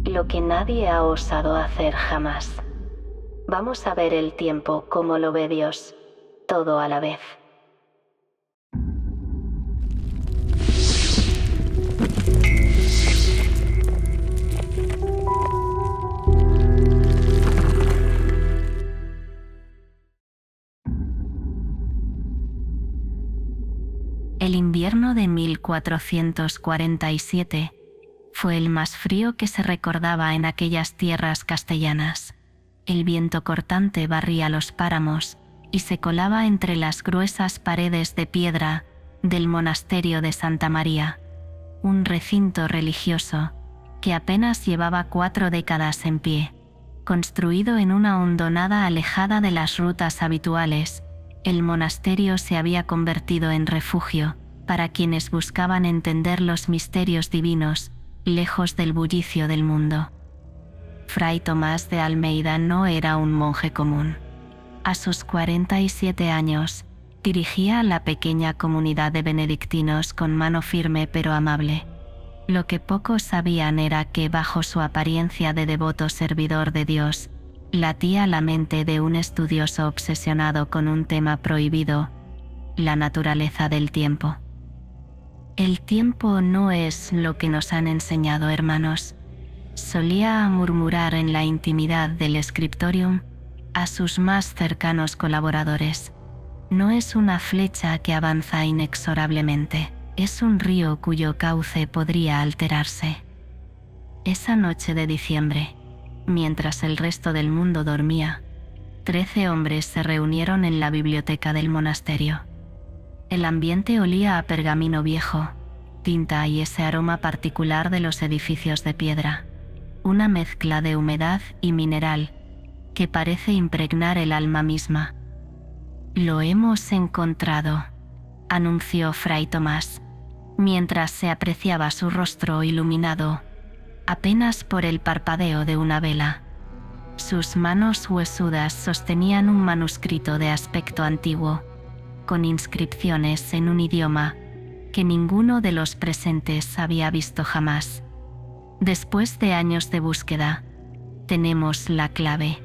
lo que nadie ha osado hacer jamás. Vamos a ver el tiempo como lo ve Dios, todo a la vez. El invierno de 1447 fue el más frío que se recordaba en aquellas tierras castellanas. El viento cortante barría los páramos y se colaba entre las gruesas paredes de piedra del monasterio de Santa María, un recinto religioso que apenas llevaba 4 décadas en pie. Construido en una hondonada alejada de las rutas habituales, el monasterio se había convertido en refugio para quienes buscaban entender los misterios divinos, lejos del bullicio del mundo. Fray Tomás de Almeida no era un monje común. A sus 47 años, dirigía a la pequeña comunidad de benedictinos con mano firme pero amable. Lo que pocos sabían era que bajo su apariencia de devoto servidor de Dios, latía la mente de un estudioso obsesionado con un tema prohibido: la naturaleza del tiempo. El tiempo no es lo que nos han enseñado, hermanos, solía murmurar en la intimidad del scriptorium a sus más cercanos colaboradores. No es una flecha que avanza inexorablemente, es un río cuyo cauce podría alterarse. Esa noche de diciembre, mientras el resto del mundo dormía, 13 hombres se reunieron en la biblioteca del monasterio. El ambiente olía a pergamino viejo, tinta y ese aroma particular de los edificios de piedra, una mezcla de humedad y mineral que parece impregnar el alma misma. «Lo hemos encontrado», anunció Fray Tomás, mientras se apreciaba su rostro iluminado apenas por el parpadeo de una vela. Sus manos huesudas sostenían un manuscrito de aspecto antiguo, con inscripciones en un idioma que ninguno de los presentes había visto jamás. Después de años de búsqueda, tenemos la clave.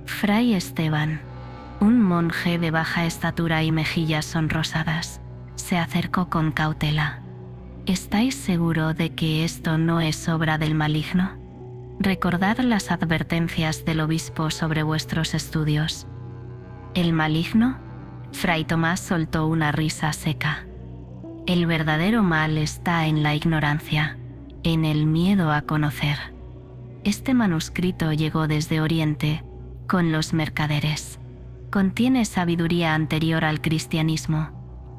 Fray Esteban, un monje de baja estatura y mejillas sonrosadas, se acercó con cautela. ¿Estáis seguro de que esto no es obra del maligno? Recordad las advertencias del obispo sobre vuestros estudios. ¿El maligno? Fray Tomás soltó una risa seca. El verdadero mal está en la ignorancia, en el miedo a conocer. Este manuscrito llegó desde Oriente, con los mercaderes. Contiene sabiduría anterior al cristianismo,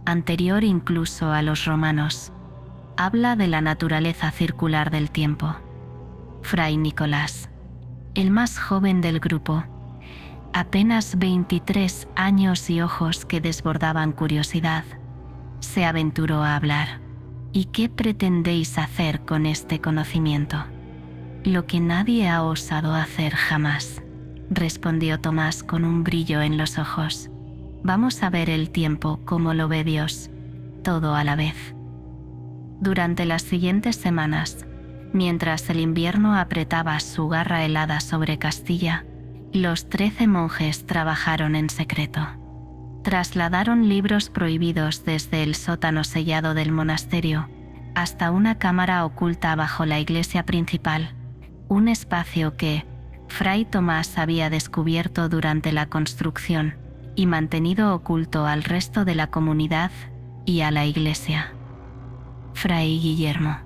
anterior incluso a los romanos. Habla de la naturaleza circular del tiempo. Fray Nicolás, el más joven del grupo, apenas 23 años y ojos que desbordaban curiosidad, se aventuró a hablar. ¿Y qué pretendéis hacer con este conocimiento? Lo que nadie ha osado hacer jamás, respondió Tomás con un brillo en los ojos. Vamos a ver el tiempo como lo ve Dios, todo a la vez. Durante las siguientes semanas, mientras el invierno apretaba su garra helada sobre Castilla, los 13 monjes trabajaron en secreto. Trasladaron libros prohibidos desde el sótano sellado del monasterio hasta una cámara oculta bajo la iglesia principal, un espacio que Fray Tomás había descubierto durante la construcción y mantenido oculto al resto de la comunidad y a la iglesia. Fray Guillermo,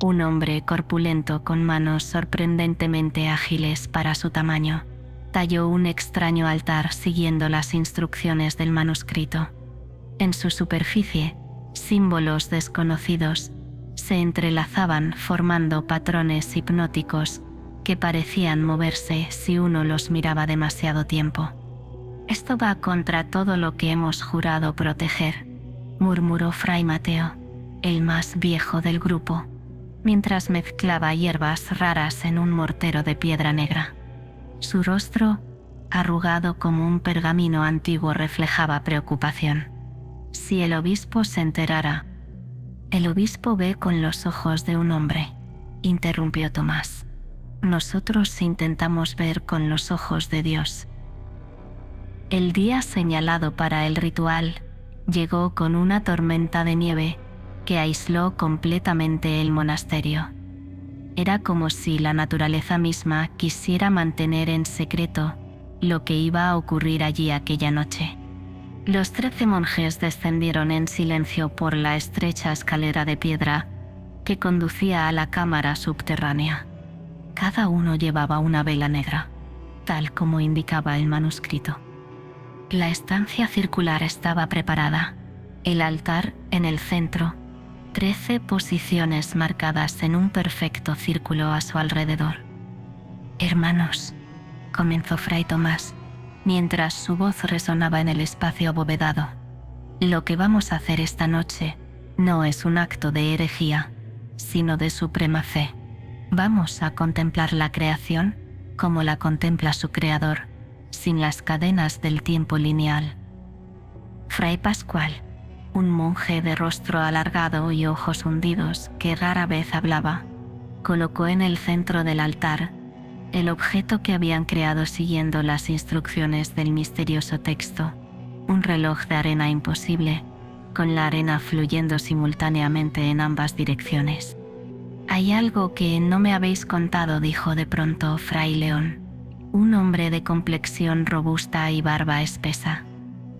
un hombre corpulento con manos sorprendentemente ágiles para su tamaño, talló un extraño altar siguiendo las instrucciones del manuscrito. En su superficie, símbolos desconocidos se entrelazaban formando patrones hipnóticos que parecían moverse si uno los miraba demasiado tiempo. «Esto va contra todo lo que hemos jurado proteger», murmuró Fray Mateo, el más viejo del grupo, mientras mezclaba hierbas raras en un mortero de piedra negra. Su rostro, arrugado como un pergamino antiguo, reflejaba preocupación. Si el obispo se enterara... «El obispo ve con los ojos de un hombre», interrumpió Tomás. nosotros intentamos ver con los ojos de Dios. El día señalado para el ritual llegó con una tormenta de nieve que aisló completamente el monasterio. Era como si la naturaleza misma quisiera mantener en secreto lo que iba a ocurrir allí aquella noche. Los 13 monjes descendieron en silencio por la estrecha escalera de piedra que conducía a la cámara subterránea. Cada uno llevaba una vela negra, tal como indicaba el manuscrito. La estancia circular estaba preparada, el altar en el centro, 13 posiciones marcadas en un perfecto círculo a su alrededor. «Hermanos», comenzó Fray Tomás, mientras su voz resonaba en el espacio abovedado, «lo que vamos a hacer esta noche no es un acto de herejía, sino de suprema fe. Vamos a contemplar la creación como la contempla su creador, sin las cadenas del tiempo lineal». Fray Pascual, un monje de rostro alargado y ojos hundidos que rara vez hablaba, colocó en el centro del altar el objeto que habían creado siguiendo las instrucciones del misterioso texto, un reloj de arena imposible, con la arena fluyendo simultáneamente en ambas direcciones. «Hay algo que no me habéis contado», dijo de pronto Fray León, un hombre de complexión robusta y barba espesa.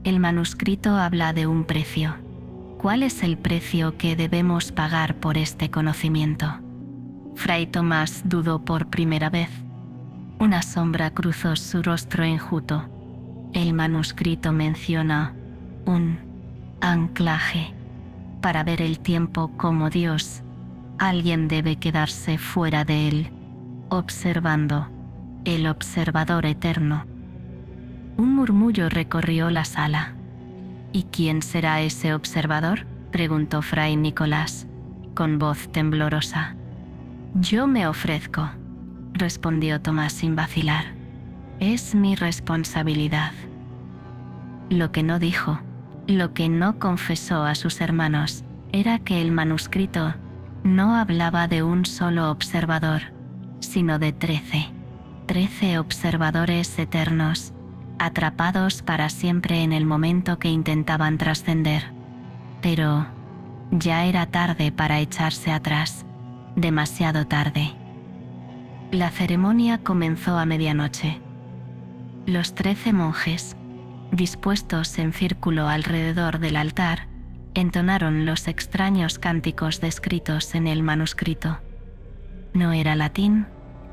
«El manuscrito habla de un precio. ¿Cuál es el precio que debemos pagar por este conocimiento?» Fray Tomás dudó por primera vez. Una sombra cruzó su rostro enjuto. El manuscrito menciona un anclaje. Para ver el tiempo como Dios, alguien debe quedarse fuera de él, observando, el observador eterno. Un murmullo recorrió la sala. «¿Y quién será ese observador?», preguntó Fray Nicolás, con voz temblorosa. «Yo me ofrezco», respondió Tomás sin vacilar. «Es mi responsabilidad». Lo que no dijo, lo que no confesó a sus hermanos, era que el manuscrito no hablaba de un solo observador, sino de 13 observadores eternos, atrapados para siempre en el momento que intentaban trascender. Pero ya era tarde para echarse atrás, demasiado tarde. La ceremonia comenzó a medianoche. Los 13 monjes, dispuestos en círculo alrededor del altar, entonaron los extraños cánticos descritos en el manuscrito. No era latín,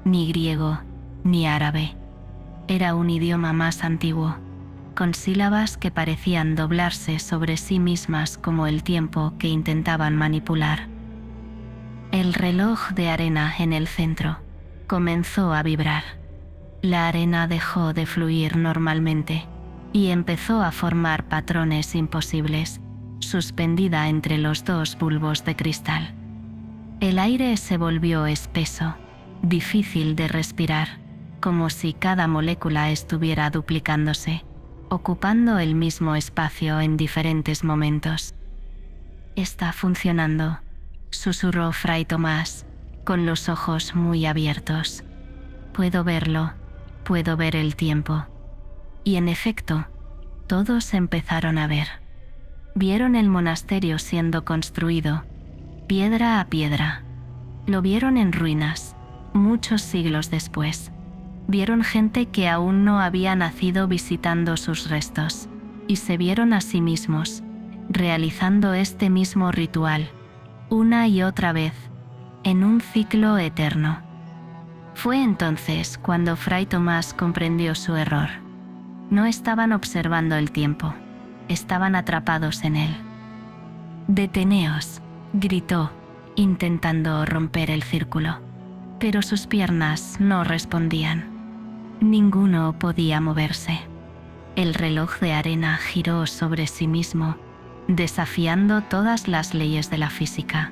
ni griego, ni árabe. Era un idioma más antiguo, con sílabas que parecían doblarse sobre sí mismas como el tiempo que intentaban manipular. El reloj de arena en el centro comenzó a vibrar. La arena dejó de fluir normalmente y empezó a formar patrones imposibles, suspendida entre los dos bulbos de cristal. El aire se volvió espeso, difícil de respirar, como si cada molécula estuviera duplicándose, ocupando el mismo espacio en diferentes momentos. «Está funcionando», susurró Fray Tomás, con los ojos muy abiertos. «Puedo verlo, puedo ver el tiempo». Y en efecto, todos empezaron a ver. Vieron el monasterio siendo construido, piedra a piedra. Lo vieron en ruinas, muchos siglos después. Vieron gente que aún no había nacido visitando sus restos, y se vieron a sí mismos, realizando este mismo ritual, una y otra vez, en un ciclo eterno. Fue entonces cuando Fray Tomás comprendió su error. No estaban observando el tiempo, estaban atrapados en él. «Deteneos», gritó, intentando romper el círculo, pero sus piernas no respondían. Ninguno podía moverse. El reloj de arena giró sobre sí mismo, desafiando todas las leyes de la física.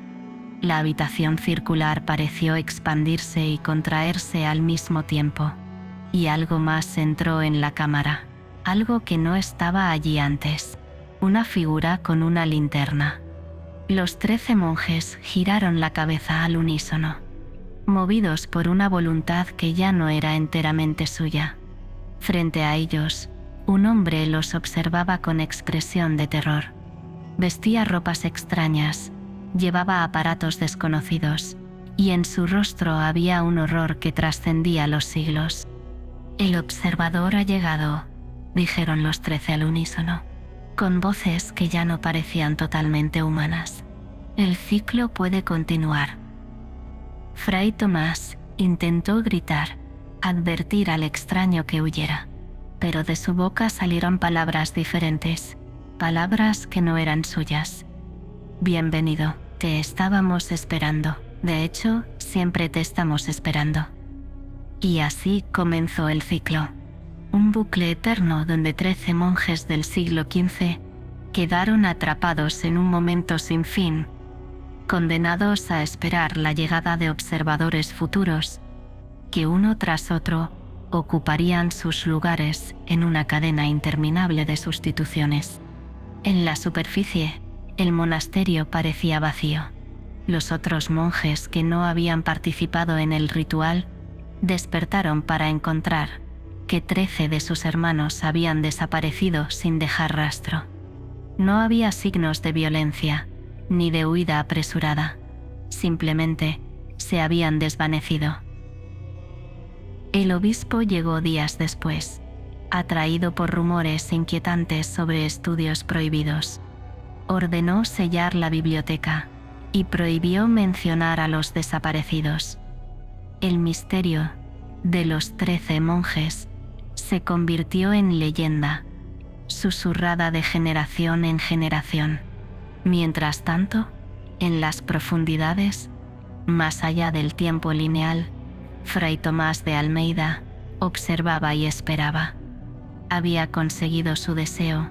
La habitación circular pareció expandirse y contraerse al mismo tiempo, y algo más entró en la cámara, algo que no estaba allí antes, una figura con una linterna. Los 13 monjes giraron la cabeza al unísono. movidos por una voluntad que ya no era enteramente suya. Frente a ellos, un hombre los observaba con expresión de terror. Vestía ropas extrañas, llevaba aparatos desconocidos, y en su rostro había un horror que trascendía los siglos. «El observador ha llegado», dijeron los 13 al unísono, con voces que ya no parecían totalmente humanas. «El ciclo puede continuar». Fray Tomás intentó gritar, advertir al extraño que huyera, pero de su boca salieron palabras diferentes, palabras que no eran suyas. «Bienvenido, te estábamos esperando. De hecho, siempre te estamos esperando». Y así comenzó el ciclo. Un bucle eterno donde 13 monjes del siglo XV quedaron atrapados en un momento sin fin, condenados a esperar la llegada de observadores futuros, que uno tras otro ocuparían sus lugares en una cadena interminable de sustituciones. En la superficie, el monasterio parecía vacío. Los otros monjes que no habían participado en el ritual despertaron para encontrar que 13 de sus hermanos habían desaparecido sin dejar rastro. No había signos de violencia, ni de huida apresurada. Simplemente se habían desvanecido. El obispo llegó días después, atraído por rumores inquietantes sobre estudios prohibidos. Ordenó sellar la biblioteca y prohibió mencionar a los desaparecidos. El misterio de los 13 monjes se convirtió en leyenda, susurrada de generación en generación. Mientras tanto, en las profundidades, más allá del tiempo lineal, Fray Tomás de Almeida observaba y esperaba. Había conseguido su deseo,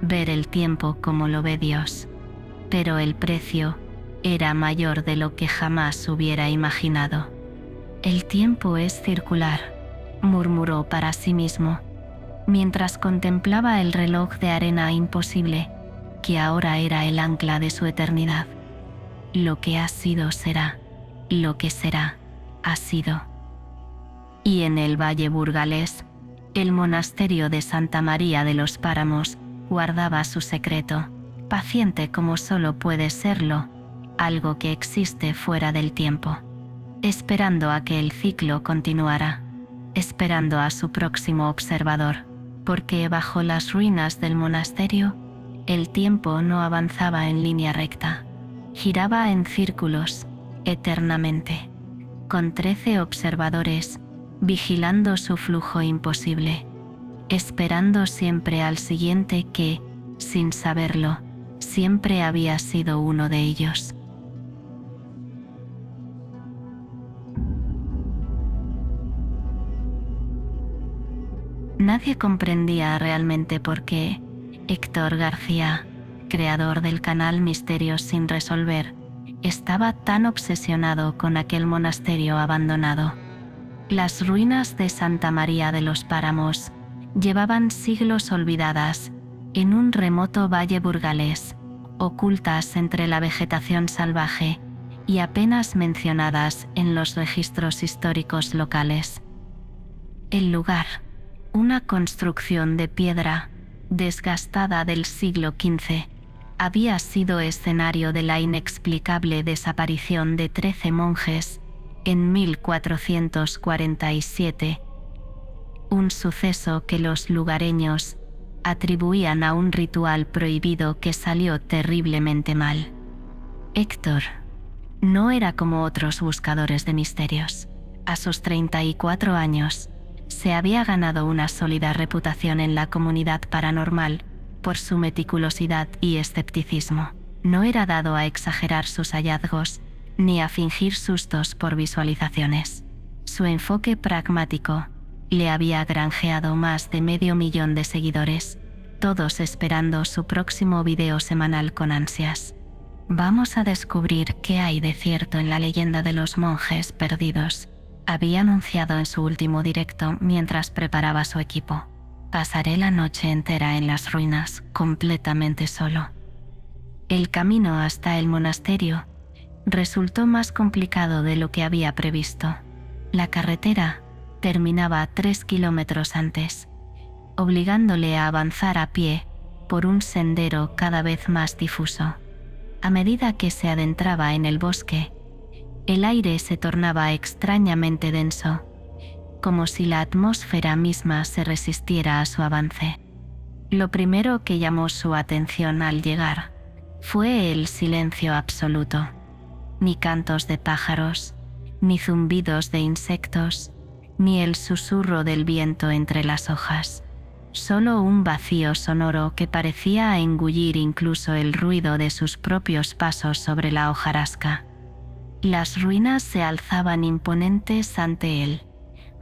ver el tiempo como lo ve Dios, pero el precio era mayor de lo que jamás hubiera imaginado. «El tiempo es circular», murmuró para sí mismo, mientras contemplaba el reloj de arena imposible, que ahora era el ancla de su eternidad. Lo que ha sido será, lo que será, ha sido. Y en el valle burgalés, el monasterio de Santa María de los Páramos guardaba su secreto, paciente como solo puede serlo, algo que existe fuera del tiempo, esperando a que el ciclo continuara, esperando a su próximo observador, porque bajo las ruinas del monasterio, el tiempo no avanzaba en línea recta, giraba en círculos, eternamente, con 13 observadores, vigilando su flujo imposible, esperando siempre al siguiente que, sin saberlo, siempre había sido uno de ellos. Nadie comprendía realmente por qué Héctor García, creador del canal Misterios sin resolver, estaba tan obsesionado con aquel monasterio abandonado. Las ruinas de Santa María de los Páramos llevaban siglos olvidadas en un remoto valle burgalés, ocultas entre la vegetación salvaje y apenas mencionadas en los registros históricos locales. El lugar, una construcción de piedra desgastada del siglo XV, había sido escenario de la inexplicable desaparición de 13 monjes en 1447, un suceso que los lugareños atribuían a un ritual prohibido que salió terriblemente mal. Héctor no era como otros buscadores de misterios. A sus 34 años, se había ganado una sólida reputación en la comunidad paranormal por su meticulosidad y escepticismo. No era dado a exagerar sus hallazgos, ni a fingir sustos por visualizaciones. Su enfoque pragmático le había granjeado más de 500.000 de seguidores, todos esperando su próximo video semanal con ansias. «Vamos a descubrir qué hay de cierto en la leyenda de los monjes perdidos», había anunciado en su último directo mientras preparaba su equipo. «Pasaré la noche entera en las ruinas, completamente solo». El camino hasta el monasterio resultó más complicado de lo que había previsto. La carretera terminaba 3 kilómetros antes, obligándole a avanzar a pie por un sendero cada vez más difuso. A medida que se adentraba en el bosque, el aire se tornaba extrañamente denso, como si la atmósfera misma se resistiera a su avance. Lo primero que llamó su atención al llegar fue el silencio absoluto. Ni cantos de pájaros, ni zumbidos de insectos, ni el susurro del viento entre las hojas. Solo un vacío sonoro que parecía engullir incluso el ruido de sus propios pasos sobre la hojarasca. Las ruinas se alzaban imponentes ante él,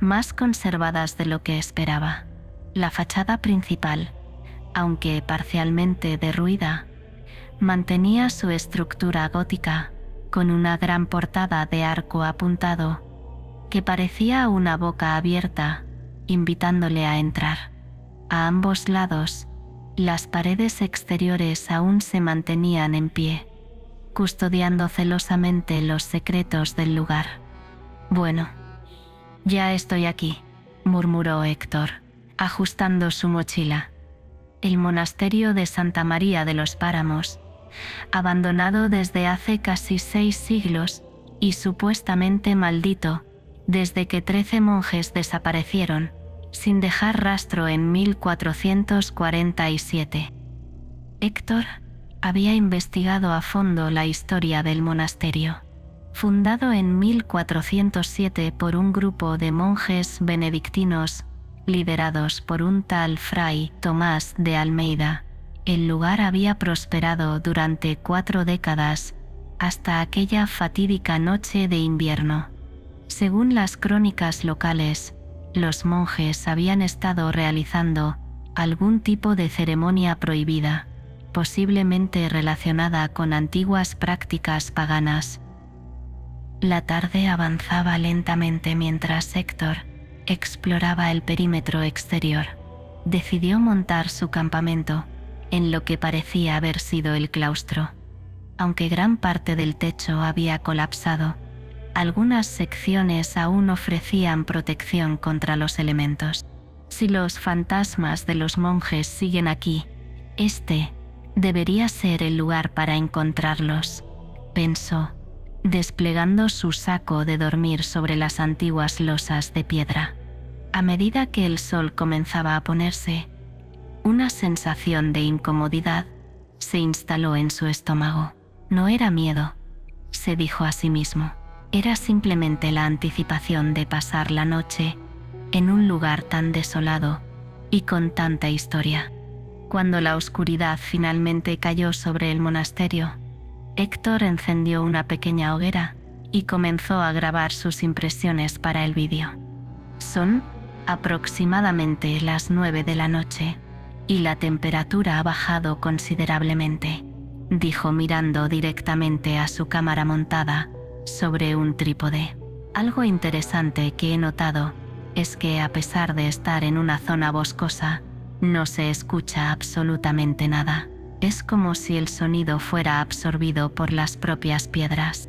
más conservadas de lo que esperaba. La fachada principal, aunque parcialmente derruida, mantenía su estructura gótica, con una gran portada de arco apuntado, que parecía una boca abierta, invitándole a entrar. A ambos lados, las paredes exteriores aún se mantenían en pie, custodiando celosamente los secretos del lugar. «Bueno, ya estoy aquí», murmuró Héctor, ajustando su mochila. El monasterio de Santa María de los Páramos, abandonado desde hace casi 6 siglos y supuestamente maldito desde que 13 monjes desaparecieron, sin dejar rastro en 1447. Héctor había investigado a fondo la historia del monasterio. Fundado en 1407 por un grupo de monjes benedictinos, liderados por un tal fray Tomás de Almeida, el lugar había prosperado durante 4 décadas, hasta aquella fatídica noche de invierno. Según las crónicas locales, los monjes habían estado realizando algún tipo de ceremonia prohibida, posiblemente relacionada con antiguas prácticas paganas. La tarde avanzaba lentamente mientras Héctor exploraba el perímetro exterior. Decidió montar su campamento en lo que parecía haber sido el claustro. Aunque gran parte del techo había colapsado, algunas secciones aún ofrecían protección contra los elementos. Si los fantasmas de los monjes siguen aquí, este debería ser el lugar para encontrarlos, pensó, desplegando su saco de dormir sobre las antiguas losas de piedra. A medida que el sol comenzaba a ponerse, una sensación de incomodidad se instaló en su estómago. No era miedo, se dijo a sí mismo. Era simplemente la anticipación de pasar la noche en un lugar tan desolado y con tanta historia. Cuando la oscuridad finalmente cayó sobre el monasterio, Héctor encendió una pequeña hoguera y comenzó a grabar sus impresiones para el vídeo. Son aproximadamente las 9 de la noche y la temperatura ha bajado considerablemente, dijo mirando directamente a su cámara montada sobre un trípode. Algo interesante que he notado es que a pesar de estar en una zona boscosa, no se escucha absolutamente nada. Es como si el sonido fuera absorbido por las propias piedras.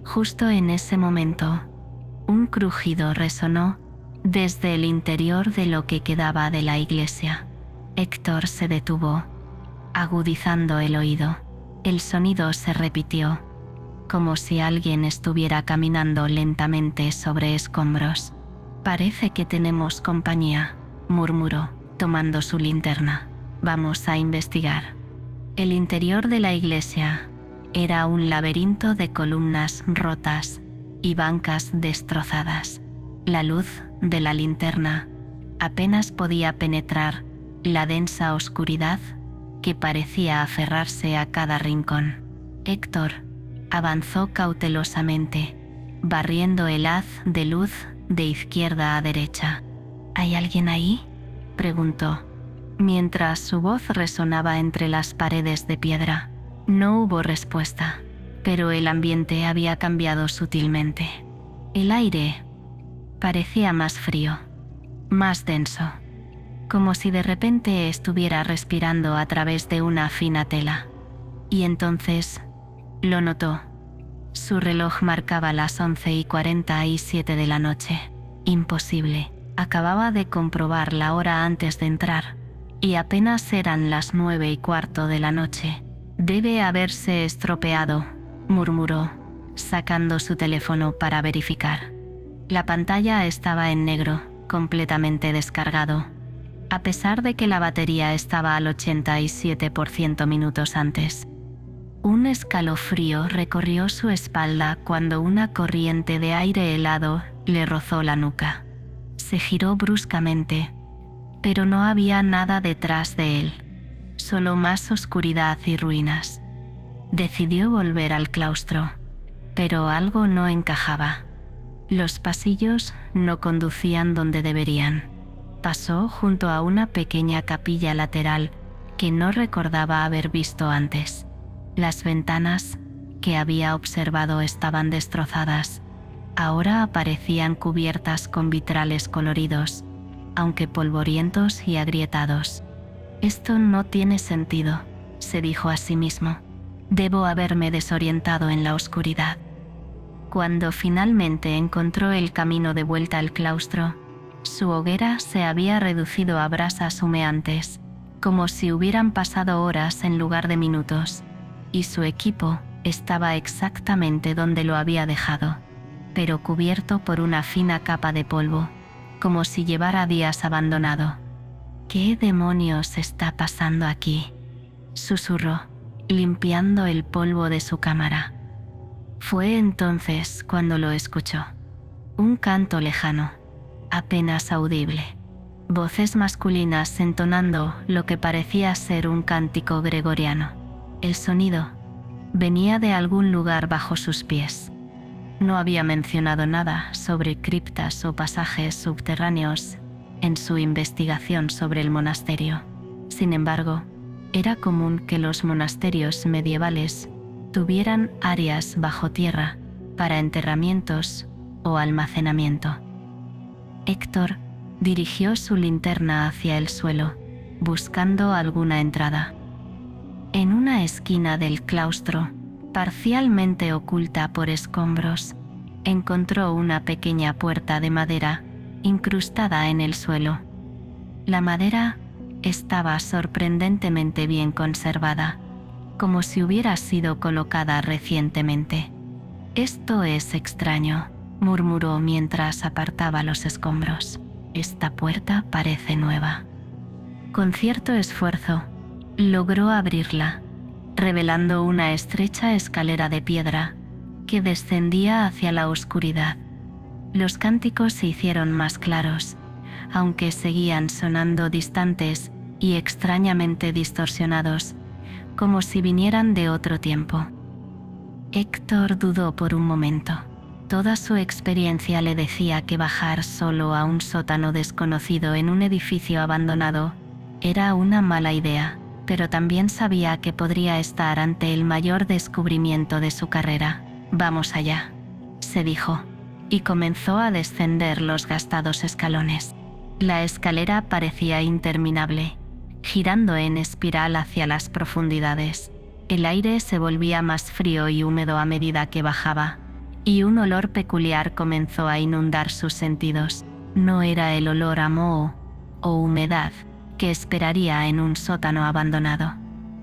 Justo en ese momento, un crujido resonó desde el interior de lo que quedaba de la iglesia. Héctor se detuvo, agudizando el oído. El sonido se repitió, como si alguien estuviera caminando lentamente sobre escombros. «Parece que tenemos compañía», murmuró, tomando su linterna. «Vamos a investigar». El interior de la iglesia era un laberinto de columnas rotas y bancas destrozadas. La luz de la linterna apenas podía penetrar la densa oscuridad que parecía aferrarse a cada rincón. Héctor avanzó cautelosamente, barriendo el haz de luz de izquierda a derecha. «¿Hay alguien ahí?», preguntó, mientras su voz resonaba entre las paredes de piedra. No hubo respuesta, pero el ambiente había cambiado sutilmente. El aire parecía más frío, más denso, como si de repente estuviera respirando a través de una fina tela. Y entonces lo notó. Su reloj marcaba las 11:47 de la noche. Imposible. Acababa de comprobar la hora antes de entrar, y apenas eran las 9:15 de la noche. Debe haberse estropeado, murmuró, sacando su teléfono para verificar. La pantalla estaba en negro, completamente descargado, a pesar de que la batería estaba al 87% minutos antes. Un escalofrío recorrió su espalda cuando una corriente de aire helado le rozó la nuca. Se giró bruscamente, pero no había nada detrás de él, solo más oscuridad y ruinas. Decidió volver al claustro, pero algo no encajaba. Los pasillos no conducían donde deberían. Pasó junto a una pequeña capilla lateral que no recordaba haber visto antes. Las ventanas que había observado estaban destrozadas. Ahora aparecían cubiertas con vitrales coloridos, aunque polvorientos y agrietados. «Esto no tiene sentido», se dijo a sí mismo. «Debo haberme desorientado en la oscuridad». Cuando finalmente encontró el camino de vuelta al claustro, su hoguera se había reducido a brasas humeantes, como si hubieran pasado horas en lugar de minutos, y su equipo estaba exactamente donde lo había dejado, pero cubierto por una fina capa de polvo, como si llevara días abandonado. «¿Qué demonios está pasando aquí?», susurró, limpiando el polvo de su cámara. Fue entonces cuando lo escuchó. Un canto lejano, apenas audible. Voces masculinas entonando lo que parecía ser un cántico gregoriano. El sonido venía de algún lugar bajo sus pies. No había mencionado nada sobre criptas o pasajes subterráneos en su investigación sobre el monasterio. Sin embargo, era común que los monasterios medievales tuvieran áreas bajo tierra para enterramientos o almacenamiento. Héctor dirigió su linterna hacia el suelo, buscando alguna entrada. En una esquina del claustro, parcialmente oculta por escombros, encontró una pequeña puerta de madera incrustada en el suelo. La madera estaba sorprendentemente bien conservada, como si hubiera sido colocada recientemente. «Esto es extraño», murmuró mientras apartaba los escombros. «Esta puerta parece nueva». Con cierto esfuerzo, logró abrirla, revelando una estrecha escalera de piedra que descendía hacia la oscuridad. Los cánticos se hicieron más claros, aunque seguían sonando distantes y extrañamente distorsionados, como si vinieran de otro tiempo. Héctor dudó por un momento. Toda su experiencia le decía que bajar solo a un sótano desconocido en un edificio abandonado era una mala idea, pero también sabía que podría estar ante el mayor descubrimiento de su carrera. «Vamos allá», se dijo, y comenzó a descender los gastados escalones. La escalera parecía interminable, girando en espiral hacia las profundidades. El aire se volvía más frío y húmedo a medida que bajaba, y un olor peculiar comenzó a inundar sus sentidos. No era el olor a moho o humedad que esperaría en un sótano abandonado.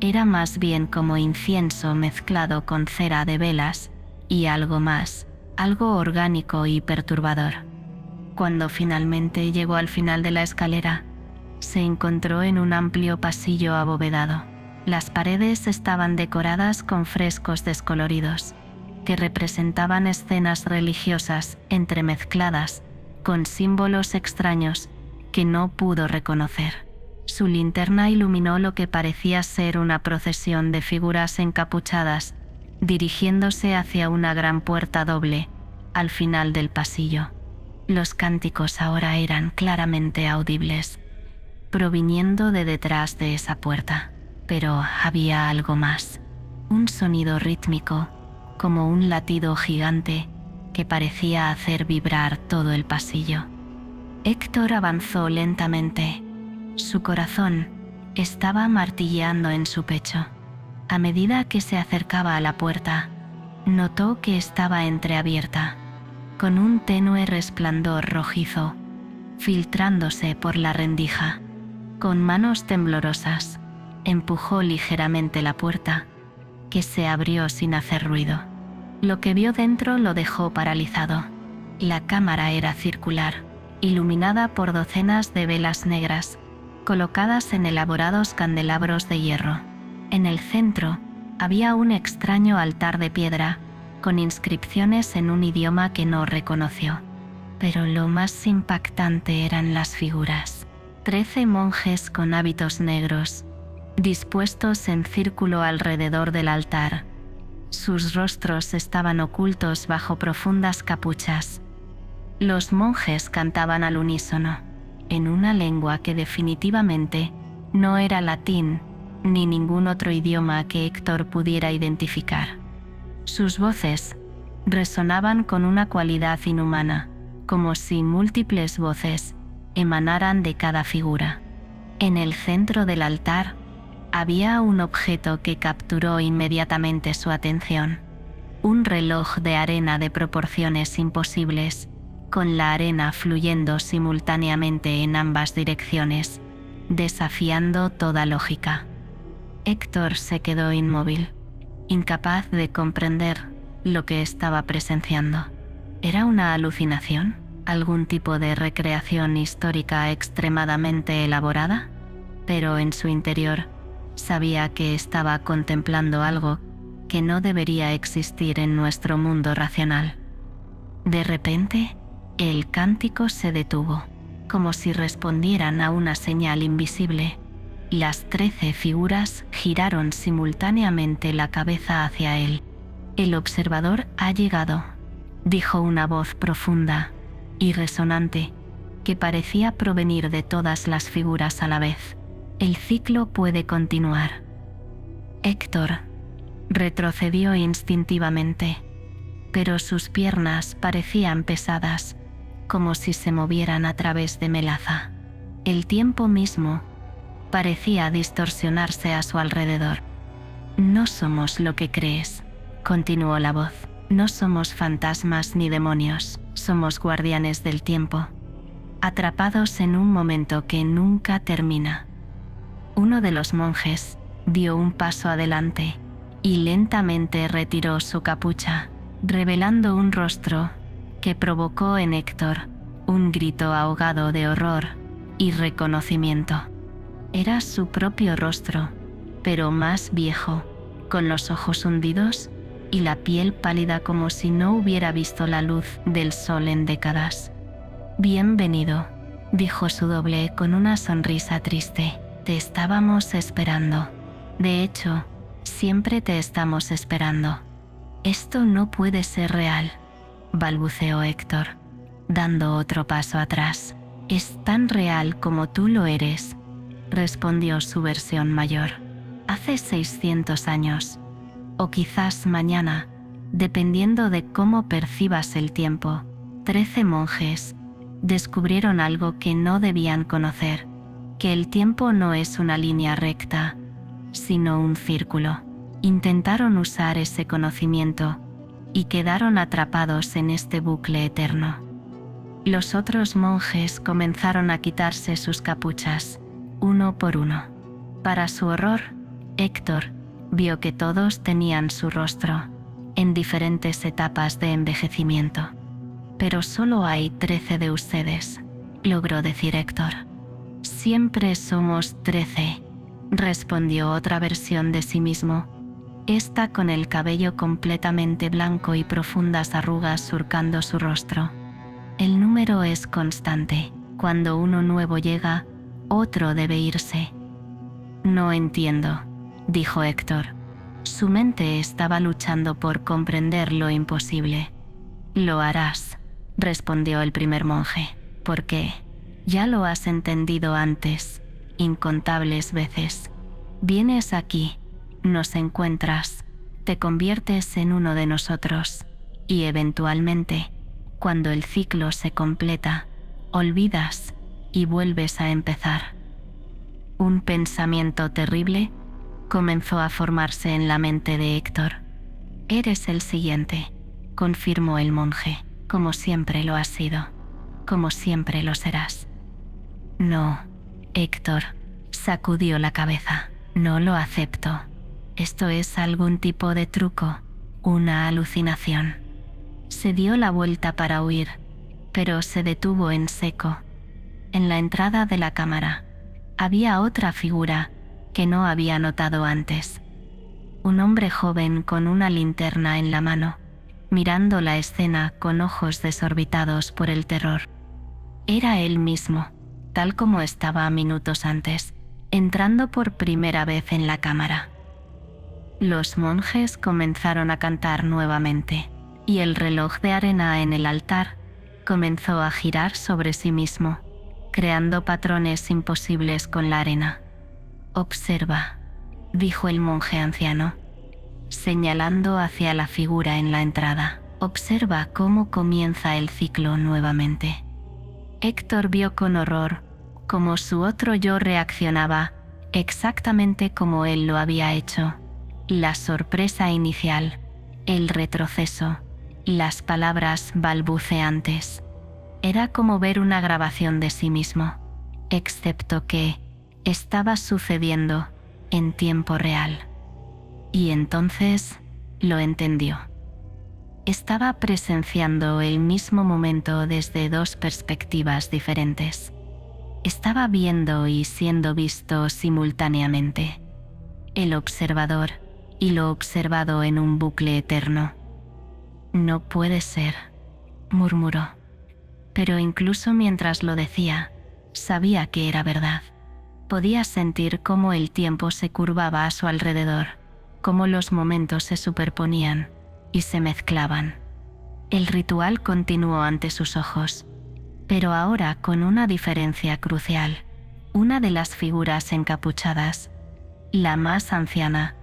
Era más bien como incienso mezclado con cera de velas y algo más, algo orgánico y perturbador. Cuando finalmente llegó al final de la escalera, se encontró en un amplio pasillo abovedado. Las paredes estaban decoradas con frescos descoloridos, que representaban escenas religiosas entremezcladas con símbolos extraños que no pudo reconocer. Su linterna iluminó lo que parecía ser una procesión de figuras encapuchadas, dirigiéndose hacia una gran puerta doble, al final del pasillo. Los cánticos ahora eran claramente audibles, proviniendo de detrás de esa puerta. Pero había algo más. Un sonido rítmico, como un latido gigante, que parecía hacer vibrar todo el pasillo. Héctor avanzó lentamente. Su corazón estaba martilleando en su pecho. A medida que se acercaba a la puerta, Notó que estaba entreabierta, con un tenue resplandor rojizo, filtrándose por la rendija. Con manos temblorosas, empujó ligeramente la puerta, que se abrió sin hacer ruido. Lo que vio dentro lo dejó paralizado. La cámara era circular, iluminada por docenas de velas negras, colocadas en elaborados candelabros de hierro. En el centro, había un extraño altar de piedra, con inscripciones en un idioma que no reconoció. Pero lo más impactante eran las figuras. 13 monjes con hábitos negros, dispuestos en círculo alrededor del altar. Sus rostros estaban ocultos bajo profundas capuchas. Los monjes cantaban al unísono, en una lengua que definitivamente no era latín ni ningún otro idioma que Héctor pudiera identificar. Sus voces resonaban con una cualidad inhumana, como si múltiples voces emanaran de cada figura. En el centro del altar había un objeto que capturó inmediatamente su atención. Un reloj de arena de proporciones imposibles, con la arena fluyendo simultáneamente en ambas direcciones, desafiando toda lógica. Héctor se quedó inmóvil, incapaz de comprender lo que estaba presenciando. ¿Era una alucinación? ¿Algún tipo de recreación histórica extremadamente elaborada? Pero en su interior, sabía que estaba contemplando algo que no debería existir en nuestro mundo racional. De repente, el cántico se detuvo, como si respondieran a una señal invisible. Las 13 figuras giraron simultáneamente la cabeza hacia él. «El observador ha llegado», dijo una voz profunda y resonante, que parecía provenir de todas las figuras a la vez. «El ciclo puede continuar». Héctor retrocedió instintivamente, pero sus piernas parecían pesadas, como si se movieran a través de melaza. El tiempo mismo parecía distorsionarse a su alrededor. «No somos lo que crees», continuó la voz. «No somos fantasmas ni demonios, somos guardianes del tiempo, atrapados en un momento que nunca termina». Uno de los monjes dio un paso adelante y lentamente retiró su capucha, revelando un rostro que provocó en Héctor un grito ahogado de horror y reconocimiento. Era su propio rostro, pero más viejo, con los ojos hundidos y la piel pálida como si no hubiera visto la luz del sol en décadas. «Bienvenido», dijo su doble con una sonrisa triste. «Te estábamos esperando. De hecho, siempre te estamos esperando». «Esto no puede ser real», balbuceó Héctor, dando otro paso atrás. «Es tan real como tú lo eres», respondió su versión mayor. «Hace 600 años, o quizás mañana, dependiendo de cómo percibas el tiempo, 13 monjes descubrieron algo que no debían conocer, que el tiempo no es una línea recta, sino un círculo. Intentaron usar ese conocimiento y quedaron atrapados en este bucle eterno». Los otros monjes comenzaron a quitarse sus capuchas, uno por uno. Para su horror, Héctor vio que todos tenían su rostro, en diferentes etapas de envejecimiento. «Pero solo hay 13 de ustedes», logró decir Héctor. «Siempre somos 13», respondió otra versión de sí mismo, esta con el cabello completamente blanco y profundas arrugas surcando su rostro. «El número es constante. Cuando uno nuevo llega, otro debe irse». «No entiendo», dijo Héctor. Su mente estaba luchando por comprender lo imposible. «Lo harás», respondió el primer monje. «¿Por qué? Ya lo has entendido antes, incontables veces. Vienes aquí, nos encuentras, te conviertes en uno de nosotros, y eventualmente, cuando el ciclo se completa, olvidas y vuelves a empezar». Un pensamiento terrible comenzó a formarse en la mente de Héctor. Eres el siguiente, confirmó el monje, como siempre lo has sido, como siempre lo serás. No, Héctor, sacudió la cabeza, no lo acepto. Esto es algún tipo de truco, una alucinación. Se dio la vuelta para huir, pero se detuvo en seco. En la entrada de la cámara había otra figura que no había notado antes. Un hombre joven con una linterna en la mano, mirando la escena con ojos desorbitados por el terror. Era él mismo, tal como estaba minutos antes, entrando por primera vez en la cámara. Los monjes comenzaron a cantar nuevamente, y el reloj de arena en el altar comenzó a girar sobre sí mismo, creando patrones imposibles con la arena. «Observa», dijo el monje anciano, señalando hacia la figura en la entrada. «Observa cómo comienza el ciclo nuevamente». Héctor vio con horror cómo su otro yo reaccionaba exactamente como él lo había hecho. La sorpresa inicial, el retroceso, las palabras balbuceantes. Era como ver una grabación de sí mismo, excepto que estaba sucediendo en tiempo real. Y entonces lo entendió. Estaba presenciando el mismo momento desde dos perspectivas diferentes. Estaba viendo y siendo visto simultáneamente. El observador y lo observado en un bucle eterno. «No puede ser», murmuró. Pero incluso mientras lo decía, sabía que era verdad. Podía sentir cómo el tiempo se curvaba a su alrededor, cómo los momentos se superponían y se mezclaban. El ritual continuó ante sus ojos, pero ahora con una diferencia crucial. Una de las figuras encapuchadas, la más anciana,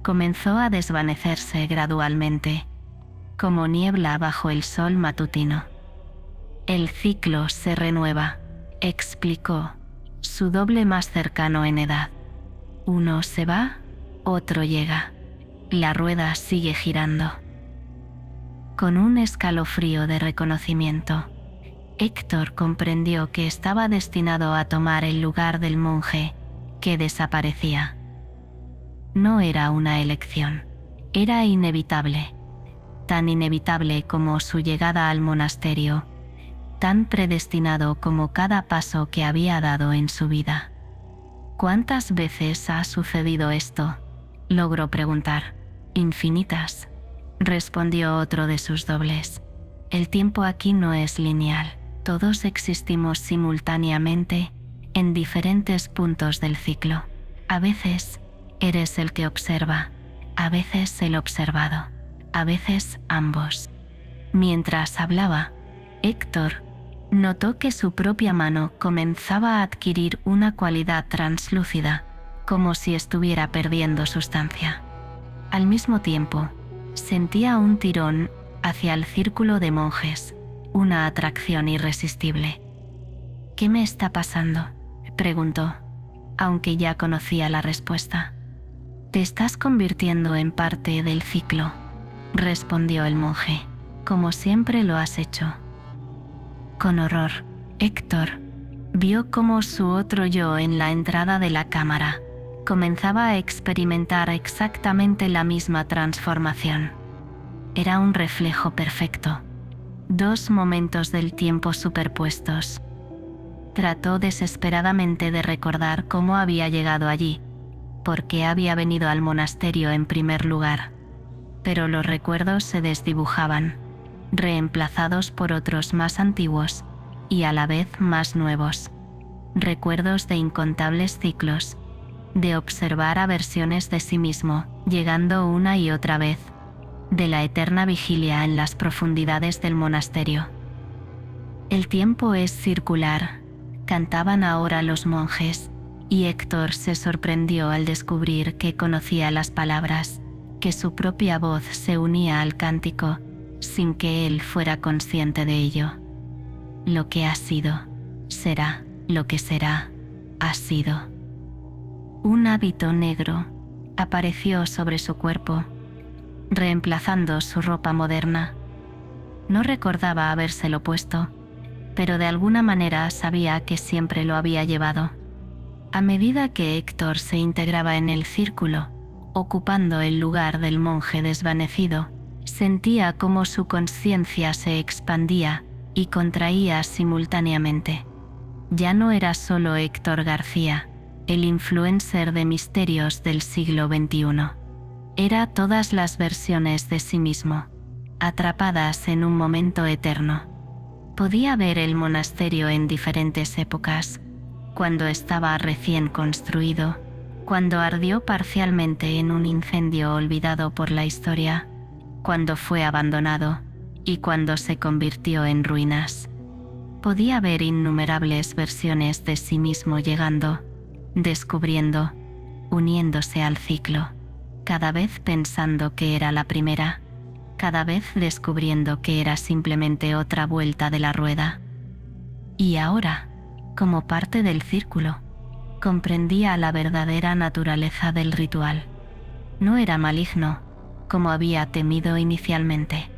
comenzó a desvanecerse gradualmente, como niebla bajo el sol matutino. «El ciclo se renueva», explicó, su doble más cercano en edad. «Uno se va, otro llega. La rueda sigue girando». Con un escalofrío de reconocimiento, Héctor comprendió que estaba destinado a tomar el lugar del monje que desaparecía. No era una elección, era inevitable, tan inevitable como su llegada al monasterio, tan predestinado como cada paso que había dado en su vida. «¿Cuántas veces ha sucedido esto?», logró preguntar. «Infinitas», respondió otro de sus dobles. «El tiempo aquí no es lineal. Todos existimos simultáneamente en diferentes puntos del ciclo. A veces eres el que observa, a veces el observado, a veces ambos». Mientras hablaba, Héctor notó que su propia mano comenzaba a adquirir una cualidad translúcida, como si estuviera perdiendo sustancia. Al mismo tiempo, sentía un tirón hacia el círculo de monjes, una atracción irresistible. «¿Qué me está pasando?», preguntó, aunque ya conocía la respuesta. «Te estás convirtiendo en parte del ciclo», respondió el monje, «como siempre lo has hecho». Con horror, Héctor vio cómo su otro yo en la entrada de la cámara comenzaba a experimentar exactamente la misma transformación. Era un reflejo perfecto, dos momentos del tiempo superpuestos. Trató desesperadamente de recordar cómo había llegado allí, por qué había venido al monasterio en primer lugar, pero los recuerdos se desdibujaban, reemplazados por otros más antiguos y a la vez más nuevos. Recuerdos de incontables ciclos, de observar a versiones de sí mismo llegando una y otra vez, de la eterna vigilia en las profundidades del monasterio. «El tiempo es circular», cantaban ahora los monjes, y Héctor se sorprendió al descubrir que conocía las palabras, que su propia voz se unía al cántico, sin que él fuera consciente de ello. «Lo que ha sido, será, lo que será, ha sido». Un hábito negro apareció sobre su cuerpo, reemplazando su ropa moderna. No recordaba habérselo puesto, pero de alguna manera sabía que siempre lo había llevado. A medida que Héctor se integraba en el círculo, ocupando el lugar del monje desvanecido, sentía cómo su conciencia se expandía y contraía simultáneamente. Ya no era solo Héctor García, el influencer de misterios del siglo XXI. Era todas las versiones de sí mismo, atrapadas en un momento eterno. Podía ver el monasterio en diferentes épocas, cuando estaba recién construido, cuando ardió parcialmente en un incendio olvidado por la historia, cuando fue abandonado y cuando se convirtió en ruinas. Podía ver innumerables versiones de sí mismo llegando, descubriendo, uniéndose al ciclo, cada vez pensando que era la primera, cada vez descubriendo que era simplemente otra vuelta de la rueda. Y ahora, como parte del círculo, comprendía la verdadera naturaleza del ritual. No era maligno, como había temido inicialmente.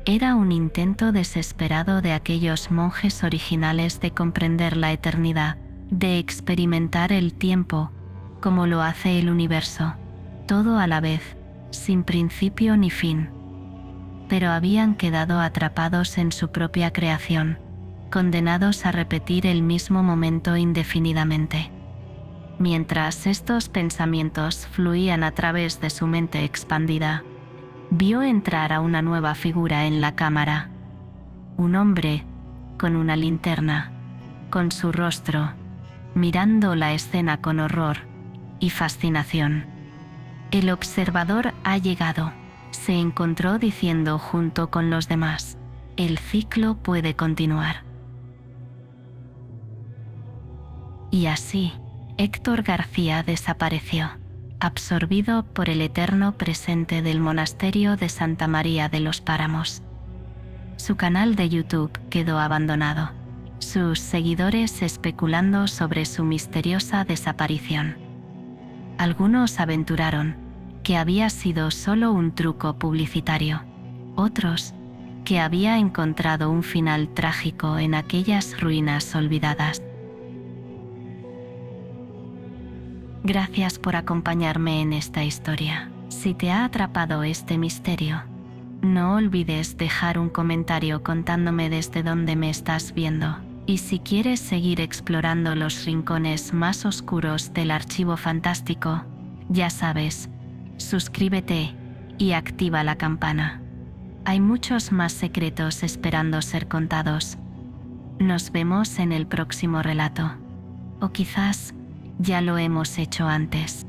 Era un intento desesperado de aquellos monjes originales de comprender la eternidad, de experimentar el tiempo, como lo hace el universo, todo a la vez, sin principio ni fin. Pero habían quedado atrapados en su propia creación, condenados a repetir el mismo momento indefinidamente. Mientras estos pensamientos fluían a través de su mente expandida, vio entrar a una nueva figura en la cámara. Un hombre, con una linterna, con su rostro, mirando la escena con horror y fascinación. El observador ha llegado, se encontró diciendo junto con los demás, el ciclo puede continuar. Y así, Héctor García desapareció, absorbido por el eterno presente del monasterio de Santa María de los Páramos. Su canal de YouTube quedó abandonado, sus seguidores especulando sobre su misteriosa desaparición. Algunos aventuraron que había sido solo un truco publicitario, otros que había encontrado un final trágico en aquellas ruinas olvidadas. Gracias por acompañarme en esta historia. Si te ha atrapado este misterio, no olvides dejar un comentario contándome desde dónde me estás viendo. Y si quieres seguir explorando los rincones más oscuros del archivo fantástico, ya sabes, suscríbete y activa la campana. Hay muchos más secretos esperando ser contados. Nos vemos en el próximo relato. O quizás ya lo hemos hecho antes.